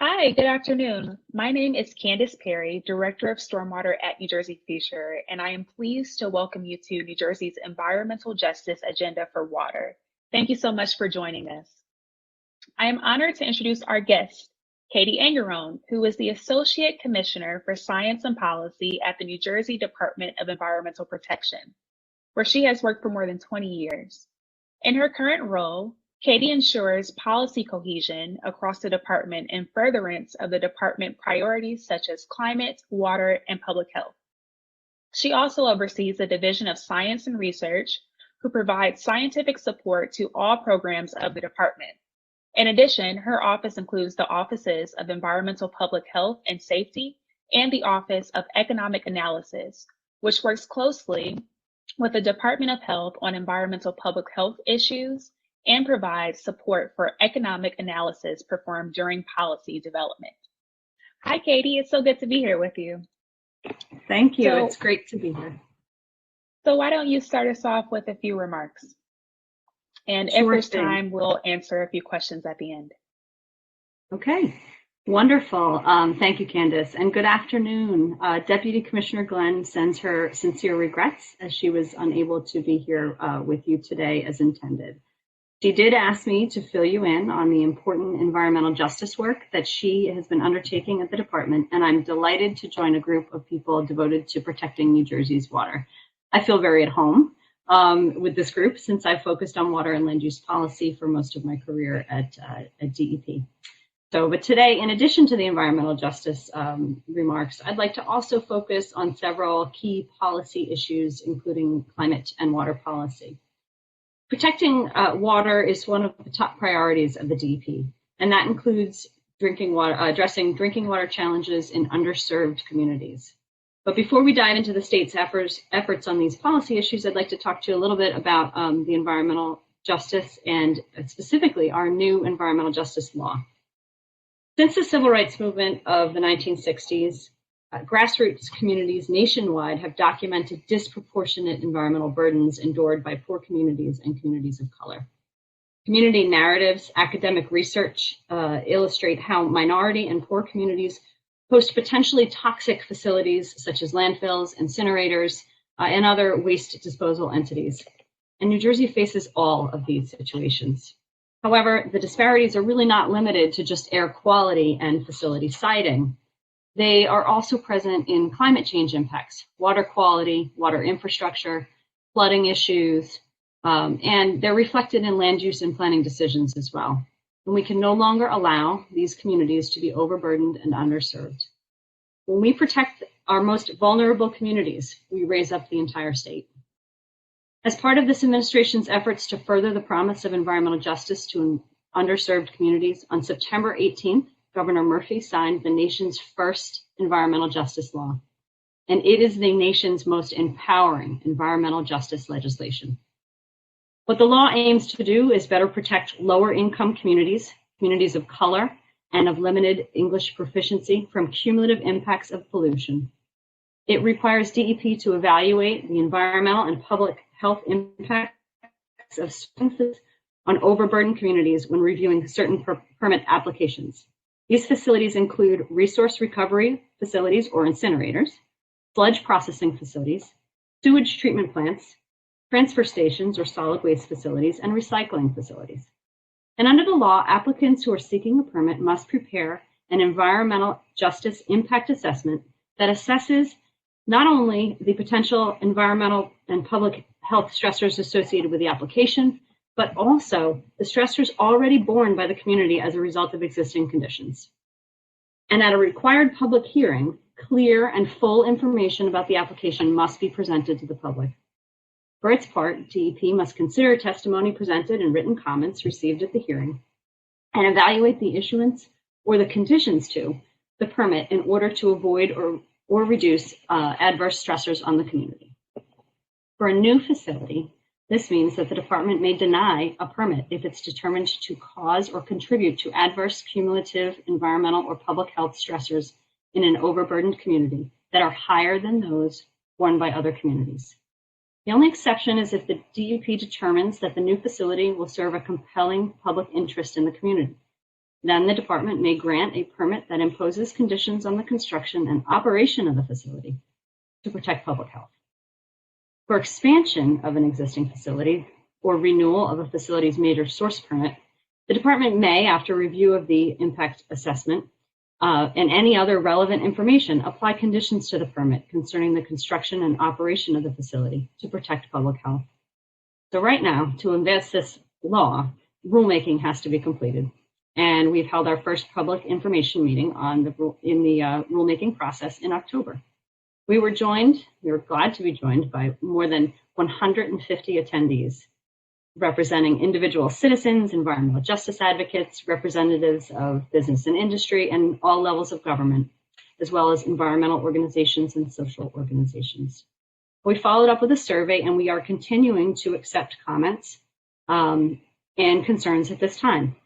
Hi, good afternoon. My name is Candice Perry, Director of Stormwater at New Jersey Future, and I am pleased to welcome you to New Jersey's Environmental Justice Agenda for Water. Thank you so much for joining us. I am honored to introduce our guest, Kati Angarone, who is the Associate Commissioner for Science and Policy at the New Jersey Department of Environmental Protection, where she has worked for more than 20 years. In her current role, Kati ensures policy cohesion across the department in furtherance of the department priorities such as climate, water, and public health. She also oversees the Division of Science and Research, who provides scientific support to all programs of the department. In addition, her office includes the Offices of Environmental Public Health and Safety and the Office of Economic Analysis, which works closely with the Department of Health on environmental public health issues and provides support for economic analysis performed during policy development. Hi, Kati. It's so good to be here with you. Thank you. It's great to be here. So why don't you start us off with a few remarks? And if there's time, we'll answer a few questions at the end. Okay, wonderful. Thank you, Candice, and good afternoon. Deputy Commissioner Glenn sends her sincere regrets as she was unable to be here with you today as intended. She did ask me to fill you in on the important environmental justice work that she has been undertaking at the department, and I'm delighted to join a group of people devoted to protecting New Jersey's water. I feel very at home with this group since I focused on water and land use policy for most of my career at DEP. But today, in addition to the environmental justice remarks, I'd like to also focus on several key policy issues, including climate and water policy. Protecting water is one of the top priorities of the DEP, and that includes addressing drinking water challenges in underserved communities. But before we dive into the state's efforts on these policy issues, I'd like to talk to you a little bit about the environmental justice and specifically our new environmental justice law. Since the civil rights movement of the 1960s, grassroots communities nationwide have documented disproportionate environmental burdens endured by poor communities and communities of color. Community narratives, academic research illustrate how minority and poor communities host potentially toxic facilities such as landfills, incinerators, and other waste disposal entities. And New Jersey faces all of these situations. However, the disparities are really not limited to just air quality and facility siting. They are also present in climate change impacts, water quality, water infrastructure, flooding issues, and they're reflected in land use and planning decisions as well. And we can no longer allow these communities to be overburdened and underserved. When we protect our most vulnerable communities, we raise up the entire state. As part of this administration's efforts to further the promise of environmental justice to underserved communities, on September 18th, Governor Murphy signed the nation's first environmental justice law, and it is the nation's most empowering environmental justice legislation. What the law aims to do is better protect lower income communities, communities of color, and of limited English proficiency from cumulative impacts of pollution. It requires DEP to evaluate the environmental and public health impacts of substances on overburdened communities when reviewing certain permit applications. These facilities include resource recovery facilities or incinerators, sludge processing facilities, sewage treatment plants, transfer stations or solid waste facilities, and recycling facilities. And under the law, applicants who are seeking a permit must prepare an environmental justice impact assessment that assesses not only the potential environmental and public health stressors associated with the application, but also the stressors already borne by the community as a result of existing conditions. And at a required public hearing, clear and full information about the application must be presented to the public. For its part, DEP must consider testimony presented and written comments received at the hearing and evaluate the issuance or the conditions to the permit in order to avoid or reduce adverse stressors on the community. For a new facility, this means that the department may deny a permit if it's determined to cause or contribute to adverse cumulative environmental or public health stressors in an overburdened community that are higher than those borne by other communities. The only exception is if the DEP determines that the new facility will serve a compelling public interest in the community. Then the department may grant a permit that imposes conditions on the construction and operation of the facility to protect public health. For expansion of an existing facility or renewal of a facility's major source permit, the department may, after review of the impact assessment and any other relevant information, apply conditions to the permit concerning the construction and operation of the facility to protect public health. So right now, to advance this law, rulemaking has to be completed. And we've held our first public information meeting in the rulemaking process in October. We were glad to be joined by more than 150 attendees, representing individual citizens, environmental justice advocates, representatives of business and industry, and all levels of government, as well as environmental organizations and social organizations. We followed up with a survey, and we are continuing to accept comments and concerns at this time.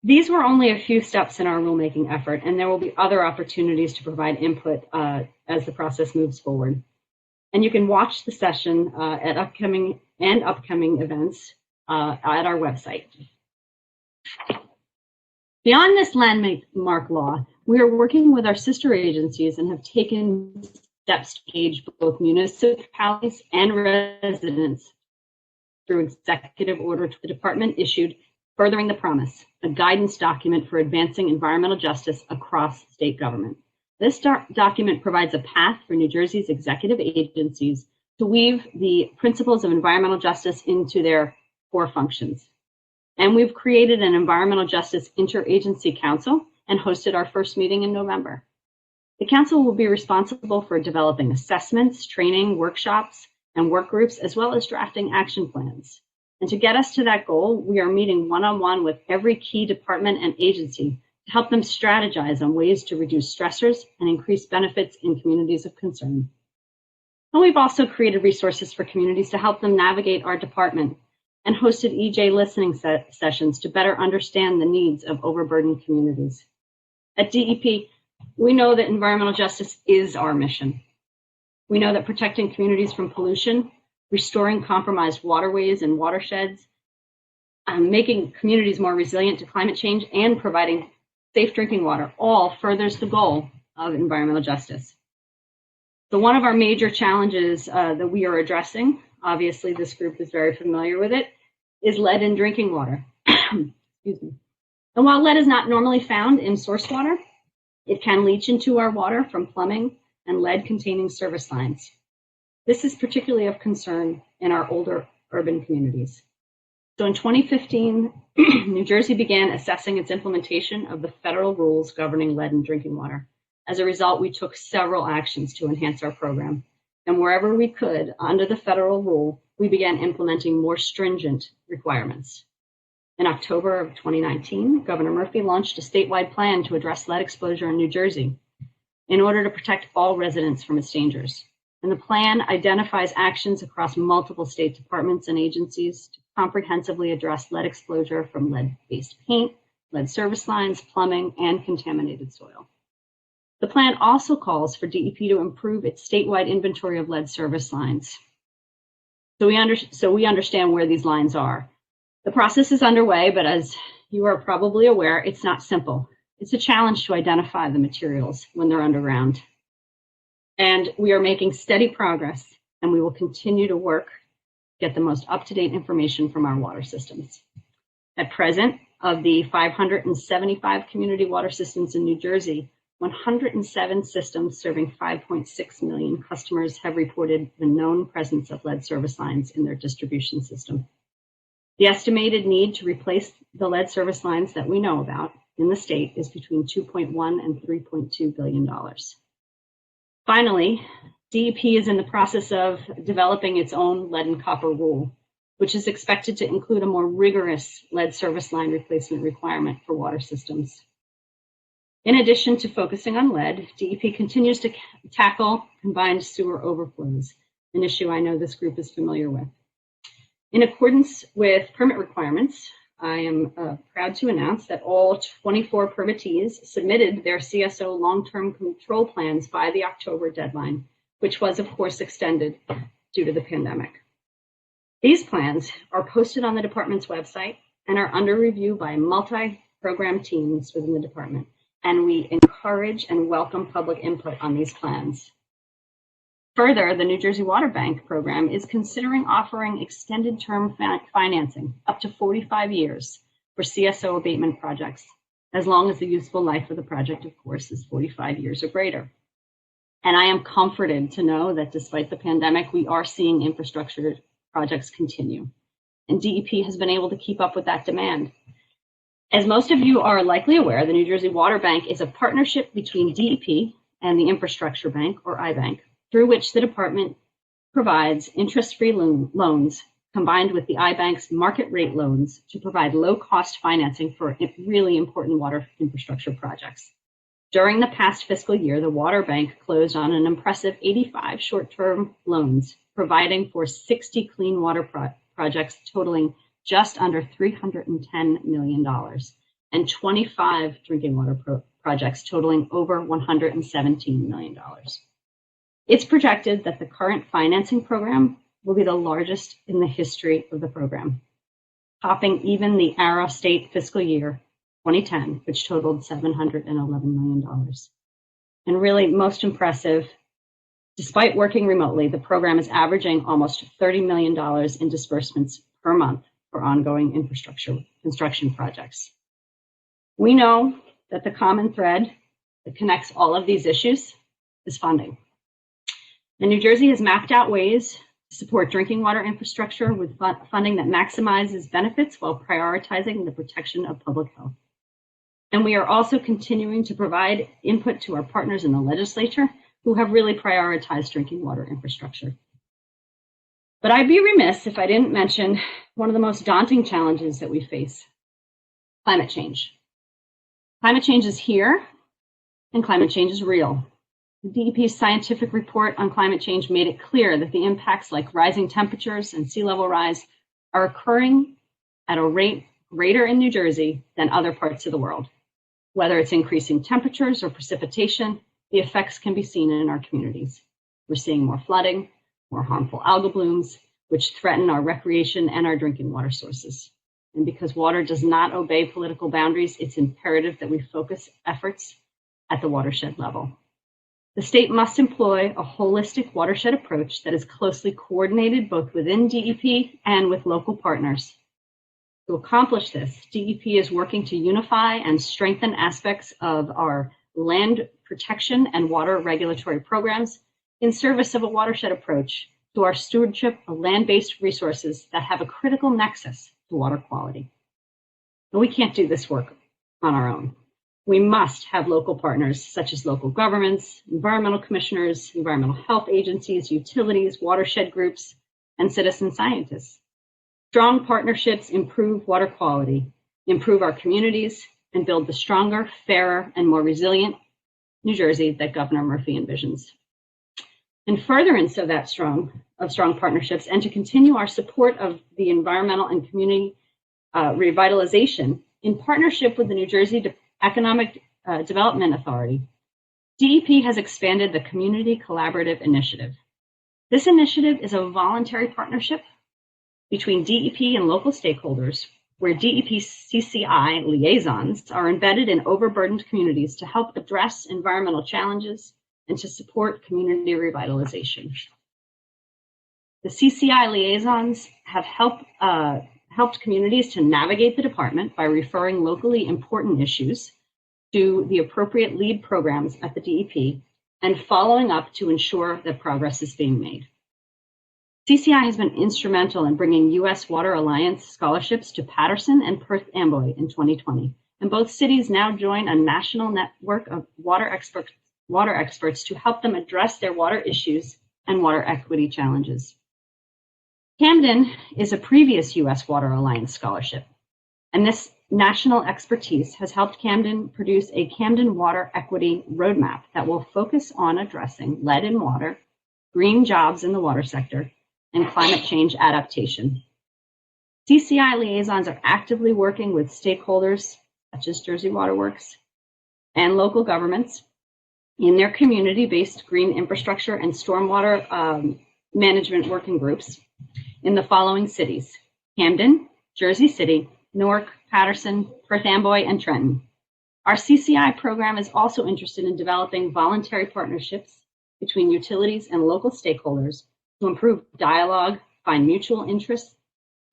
These were only a few steps in our rulemaking effort, and there will be other opportunities to provide input as the process moves forward. And you can watch the session at upcoming events at our website. Beyond this landmark law, we are working with our sister agencies and have taken steps to engage both municipalities and residents through executive order the department issued Furthering the Promise, a guidance document for advancing environmental justice across state government. This document provides a path for New Jersey's executive agencies to weave the principles of environmental justice into their core functions. And we've created an environmental justice interagency council and hosted our first meeting in November. The council will be responsible for developing assessments, training, workshops, and work groups, as well as drafting action plans. And to get us to that goal, we are meeting one-on-one with every key department and agency to help them strategize on ways to reduce stressors and increase benefits in communities of concern. And we've also created resources for communities to help them navigate our department and hosted EJ listening sessions to better understand the needs of overburdened communities. At DEP, we know that environmental justice is our mission. We know that protecting communities from pollution, restoring compromised waterways and watersheds, making communities more resilient to climate change, and providing safe drinking water all furthers the goal of environmental justice. So one of our major challenges that we are addressing, obviously this group is very familiar with it, is lead in drinking water. Excuse me. And while lead is not normally found in source water, it can leach into our water from plumbing and lead-containing service lines. This is particularly of concern in our older urban communities. So in 2015, New Jersey began assessing its implementation of the federal rules governing lead in drinking water. As a result, we took several actions to enhance our program. And wherever we could, under the federal rule, we began implementing more stringent requirements. In October of 2019, Governor Murphy launched a statewide plan to address lead exposure in New Jersey in order to protect all residents from its dangers. And the plan identifies actions across multiple state departments and agencies to comprehensively address lead exposure from lead-based paint, lead service lines, plumbing, and contaminated soil. The plan also calls for DEP to improve its statewide inventory of lead service lines. So we understand where these lines are. The process is underway, but as you are probably aware, it's not simple. It's a challenge to identify the materials when they're underground. And we are making steady progress, and we will continue to work to get the most up-to-date information from our water systems. At present, of the 575 community water systems in New Jersey, 107 systems serving 5.6 million customers have reported the known presence of lead service lines in their distribution system. The estimated need to replace the lead service lines that we know about in the state is between $2.1 and $3.2 billion. Finally, DEP is in the process of developing its own lead and copper rule, which is expected to include a more rigorous lead service line replacement requirement for water systems. In addition to focusing on lead, DEP continues to tackle combined sewer overflows, an issue I know this group is familiar with. In accordance with permit requirements, I am proud to announce that all 24 permittees submitted their CSO long-term control plans by the October deadline, which was of course extended due to the pandemic. These plans are posted on the department's website and are under review by a program teams within the department, and we encourage and welcome public input on these plans. Further, the New Jersey Water Bank program is considering offering extended term financing up to 45 years for CSO abatement projects, as long as the useful life of the project, of course, is 45 years or greater. And I am comforted to know that despite the pandemic, we are seeing infrastructure projects continue, and DEP has been able to keep up with that demand. As most of you are likely aware, the New Jersey Water Bank is a partnership between DEP and the Infrastructure Bank, or IBank, through which the department provides interest-free loans combined with the IBank's market rate loans to provide low-cost financing for really important water infrastructure projects. During the past fiscal year, the Water Bank closed on an impressive 85 short-term loans, providing for 60 clean water projects totaling just under $310 million, and 25 drinking water projects totaling over $117 million. It's projected that the current financing program will be the largest in the history of the program, topping even the Arrow State fiscal year 2010, which totaled $711 million. And really most impressive, despite working remotely, the program is averaging almost $30 million in disbursements per month for ongoing infrastructure construction projects. We know that the common thread that connects all of these issues is funding. And New Jersey has mapped out ways to support drinking water infrastructure with funding that maximizes benefits while prioritizing the protection of public health. And we are also continuing to provide input to our partners in the legislature who have really prioritized drinking water infrastructure. But I'd be remiss if I didn't mention one of the most daunting challenges that we face: climate change. Climate change is here, and climate change is real. The DEP's scientific report on climate change made it clear that the impacts like rising temperatures and sea level rise are occurring at a rate greater in New Jersey than other parts of the world. Whether it's increasing temperatures or precipitation, the effects can be seen in our communities. We're seeing more flooding, more harmful algal blooms, which threaten our recreation and our drinking water sources. And because water does not obey political boundaries, it's imperative that we focus efforts at the watershed level. The state must employ a holistic watershed approach that is closely coordinated both within DEP and with local partners. To accomplish this, DEP is working to unify and strengthen aspects of our land protection and water regulatory programs in service of a watershed approach to our stewardship of land-based resources that have a critical nexus to water quality. And we can't do this work on our own. We must have local partners such as local governments, environmental commissioners, environmental health agencies, utilities, watershed groups, and citizen scientists. Strong partnerships improve water quality, improve our communities, and build the stronger, fairer, and more resilient New Jersey that Governor Murphy envisions. In furtherance of that strong partnerships, and to continue our support of the environmental and community revitalization, in partnership with the New Jersey Economic Development Authority, DEP has expanded the Community Collaborative Initiative. This initiative is a voluntary partnership between DEP and local stakeholders, where DEP CCI liaisons are embedded in overburdened communities to help address environmental challenges and to support community revitalization. The CCI liaisons have helped communities to navigate the department by referring locally important issues to the appropriate lead programs at the DEP and following up to ensure that progress is being made. CCI has been instrumental in bringing U.S. Water Alliance scholarships to Paterson and Perth Amboy in 2020, and both cities now join a national network of water experts to help them address their water issues and water equity challenges. Camden is a previous U.S. Water Alliance scholarship, and this national expertise has helped Camden produce a Camden Water Equity Roadmap that will focus on addressing lead in water, green jobs in the water sector, and climate change adaptation. CCI liaisons are actively working with stakeholders such as Jersey Water Works and local governments in their community-based green infrastructure and stormwater management working groups in the following cities: Camden, Jersey City, Newark, Patterson, Perth Amboy, and Trenton. Our CCI program is also interested in developing voluntary partnerships between utilities and local stakeholders to improve dialogue, find mutual interests,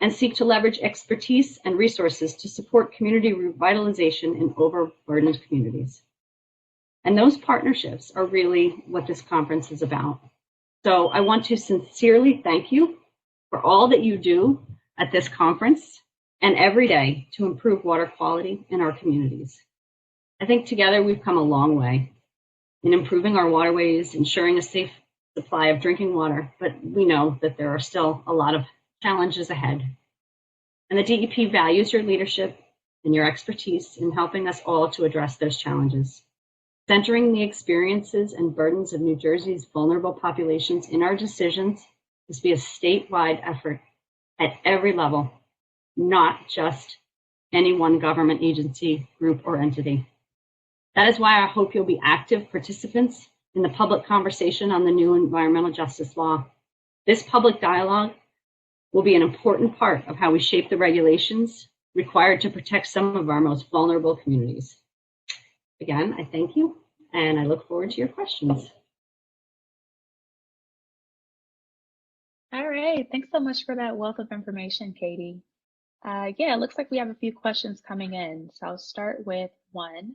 and seek to leverage expertise and resources to support community revitalization in overburdened communities. And those partnerships are really what this conference is about. So I want to sincerely thank you for all that you do at this conference and every day to improve water quality in our communities. I think together we've come a long way in improving our waterways, ensuring a safe supply of drinking water, but we know that there are still a lot of challenges ahead. And the DEP values your leadership and your expertise in helping us all to address those challenges. Centering the experiences and burdens of New Jersey's vulnerable populations in our decisions must be a statewide effort at every level, not just any one government agency, group, or entity. That is why I hope you'll be active participants in the public conversation on the new environmental justice law. This public dialogue will be an important part of how we shape the regulations required to protect some of our most vulnerable communities. Again, I thank you, and I look forward to your questions. All right, thanks so much for that wealth of information, Katie. Yeah, it looks like we have a few questions coming in, so I'll start with one.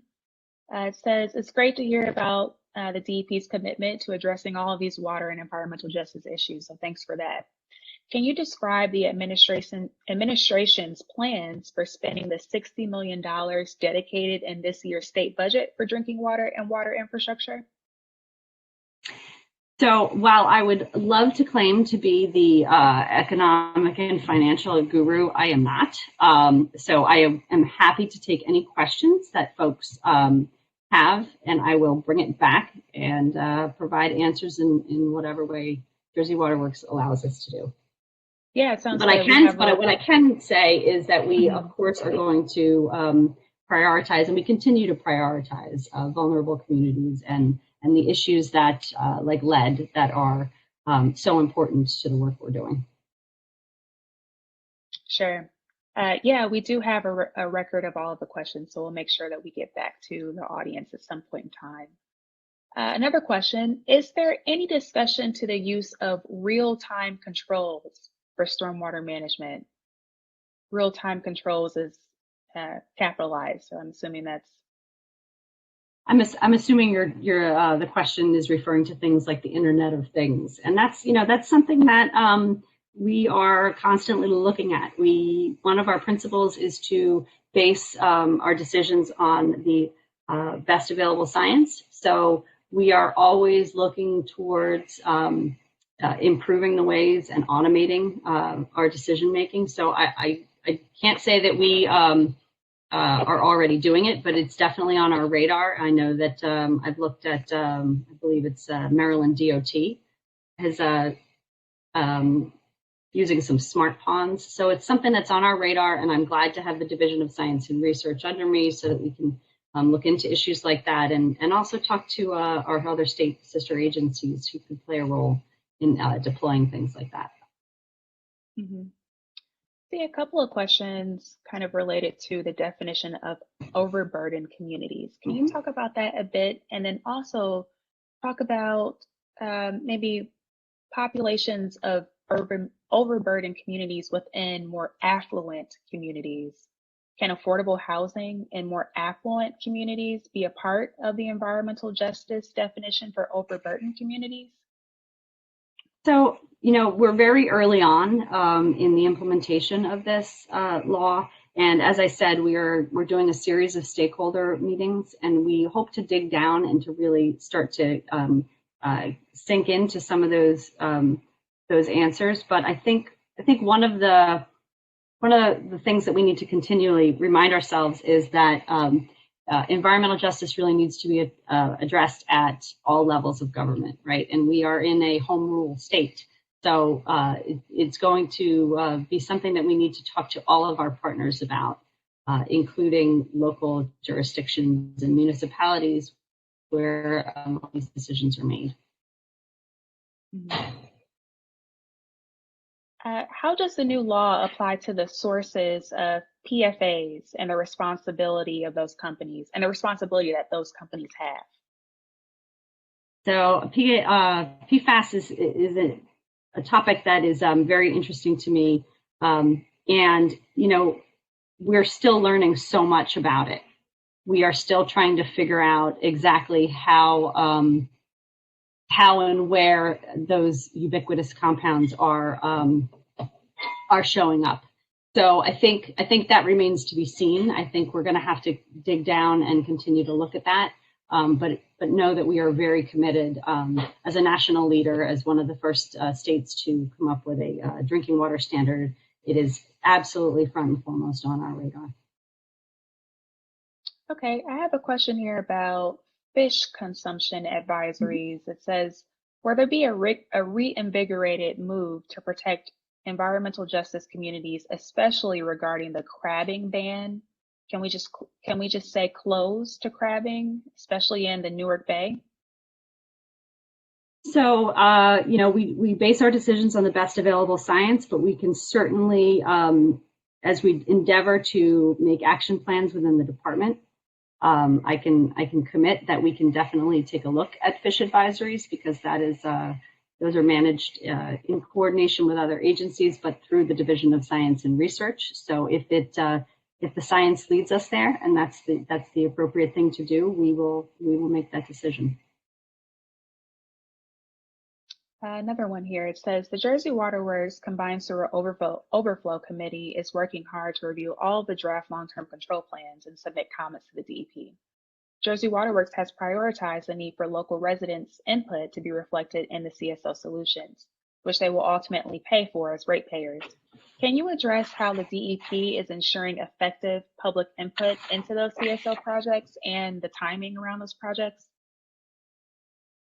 It says, it's great to hear about the DEP's commitment to addressing all of these water and environmental justice issues, so thanks for that. Can you describe the administration's plans for spending the $60 million dedicated in this year's state budget for drinking water and water infrastructure? So while I would love to claim to be the economic and financial guru, I am not. So I am happy to take any questions that folks have, and I will bring it back and provide answers in whatever way Jersey Waterworks allows us to do. Yeah, it sounds good. What I can say is that we, of course, are going to prioritize, and we continue to prioritize vulnerable communities and the issues that, like lead, that are so important to the work we're doing. Sure. Yeah, we do have a record of all of the questions, so we'll make sure that we get back to the audience at some point in time. Another question, is there any discussion to the use of real-time controls for stormwater management? Real-time controls is capitalized, so I'm assuming that's... I'm assuming the question is referring to things like the Internet of Things, and that's something that we are constantly looking at. One of our principles is to base our decisions on the best available science. So we are always looking towards improving the ways and automating our decision making. So I can't say that we are already doing it, but it's definitely on our radar. I know that I've looked at, I believe it's Maryland DOT has using some smart ponds. So it's something that's on our radar, and I'm glad to have the Division of Science and Research under me so that we can look into issues like that and also talk to our other state sister agencies who could play a role in deploying things like that. Mm-hmm. See a couple of questions kind of related to the definition of overburdened communities. Can you talk about that a bit? And then also talk about maybe populations of overburdened communities within more affluent communities. Can affordable housing in more affluent communities be a part of the environmental justice definition for overburdened communities? So, we're very early on in the implementation of this law. And as I said, we're doing a series of stakeholder meetings, and we hope to dig down and to really start to sink into some of those answers. But I think one of the things that we need to continually remind ourselves is that environmental justice really needs to be addressed at all levels of government, right? And we are in a home rule state. So it's going to be something that we need to talk to all of our partners about, including local jurisdictions and municipalities where all these decisions are made. Mm-hmm. How does the new law apply to the sources of PFAs and the responsibility of those companies and the responsibility that those companies have? So PFAS is a topic that is very interesting to me. And, you know, we're still learning so much about it. We are still trying to figure out exactly how and where those ubiquitous compounds are showing up. So I think that remains to be seen. I think we're going to have to dig down and continue to look at that. But know that we are very committed as a national leader, as one of the first states to come up with a drinking water standard. It is absolutely front and foremost on our radar. Okay, I have a question here about fish consumption advisories. It says, will there be a reinvigorated move to protect environmental justice communities, especially regarding the crabbing ban? Can we just say close to crabbing, especially in the Newark Bay? So, you know, we base our decisions on the best available science, but we can certainly, as we endeavor to make action plans within the department, I can commit that we can definitely take a look at fish advisories, because that is those are managed in coordination with other agencies, but through the Division of Science and Research. So if the science leads us there, and that's the appropriate thing to do, we will make that decision. Another one here. It says the Jersey Waterworks Combined Sewer Overflow Committee is working hard to review all the draft long-term control plans and submit comments to the DEP. Jersey Waterworks has prioritized the need for local residents' input to be reflected in the CSO solutions, which they will ultimately pay for as ratepayers. Can you address how the DEP is ensuring effective public input into those CSO projects and the timing around those projects?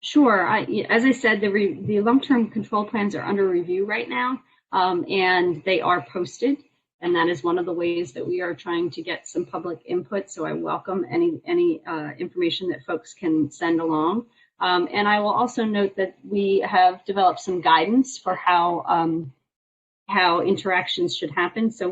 Sure. As I said, the long-term control plans are under review right now, and they are posted. And that is one of the ways that we are trying to get some public input. So I welcome any information that folks can send along. And I will also note that we have developed some guidance for how interactions should happen. So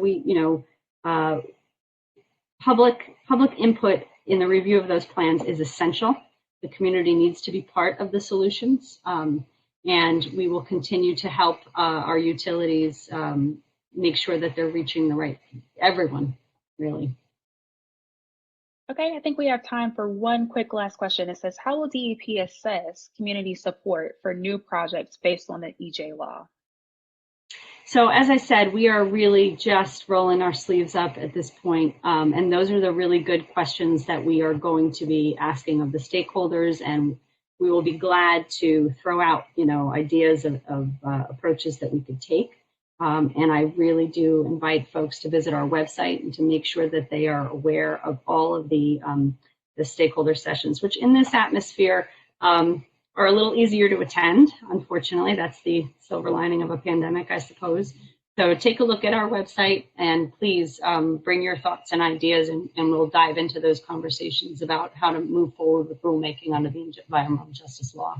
public input in the review of those plans is essential. The community needs to be part of the solutions, and we will continue to help our utilities make sure that they're reaching everyone, really. Okay, I think we have time for one quick last question. It says, how will DEP assess community support for new projects based on the EJ law? So as I said, we are really just rolling our sleeves up at this point. And those are the really good questions that we are going to be asking of the stakeholders. And we will be glad to throw out, ideas of approaches that we could take. And I really do invite folks to visit our website and to make sure that they are aware of all of the stakeholder sessions, which in this atmosphere, are a little easier to attend. Unfortunately, that's the silver lining of a pandemic, I suppose. So take a look at our website, and please bring your thoughts and ideas, and we'll dive into those conversations about how to move forward with rulemaking under the environmental justice law.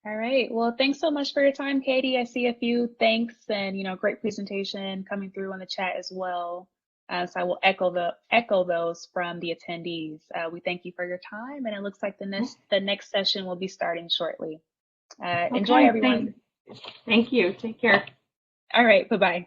All right. Well, thanks so much for your time, Katie. I see a few thanks and, great presentation coming through on the chat as well. So I will echo those from the attendees. We thank you for your time, and it looks like the next session will be starting shortly. Enjoy, everyone. Thank you. Take care. All right. Bye-bye.